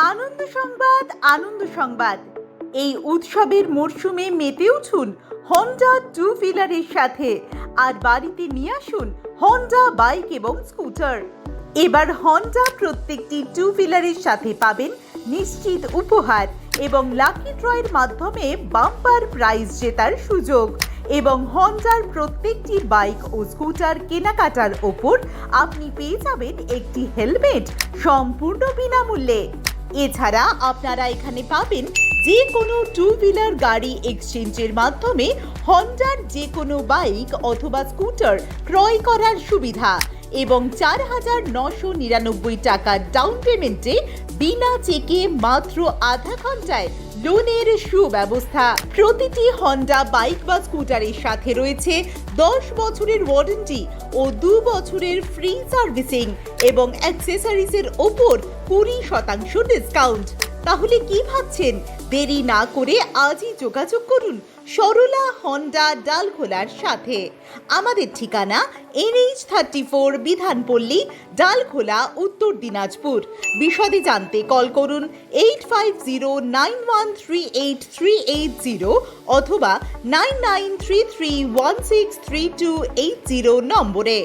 আনন্দ সংবাদ, আনন্দ সংবাদ। এই উৎসবের মরশুমে মেতে উঠুন হন্ডা টু হুইলারের সাথে আর বাড়িতে নিয়ে আসুন হন্ডা বাইক এবং স্কুটার। এবার হন্ডা প্রত্যেকটি টু হুইলারের সাথে পাবেন নিশ্চিত উপহার এবং লাকি ড্রয়ের মাধ্যমে বাম্পার প্রাইজ জেতার সুযোগ। এবং হন্ডার প্রত্যেকটি বাইক ও স্কুটার কেনাকাটার ওপর আপনি পেয়ে যাবেন একটি হেলমেট সম্পূর্ণ বিনামূল্যে। এছাড়া আপনারা এখানে পাবেন যে কোনো টু হুইলার গাড়ি এক্সচেঞ্জের মাধ্যমে হন্ডার যে কোনো বাইক অথবা স্কুটার ক্রয় করার সুবিধা এবং 4,999 টাকার ডাউন পেমেন্টে বিনা চেকে মাত্র আধা ঘন্টায় লোনের সুব্যবস্থা। প্রতিটি হন্ডা বাইক বা স্কুটারের সাথে রয়েছে 10 বছরের ওয়ারেন্টি ও 2 বছরের ফ্রি সার্ভিসিং এবং অ্যাক্সেসরিজের ওপর 20% ডিসকাউন্ট। তাহলে কি ভাবছেন? দেরি না করে আজই যোগাযোগ করুন সরলা হন্ডা ডালখোলার সাথে। আমাদের ঠিকানা NH34 বিধানপল্লী, ডালখোলা, উত্তর দিনাজপুর। বিশদে জানতে কল করুন 8509138380 অথবা 9933163280 নম্বরে।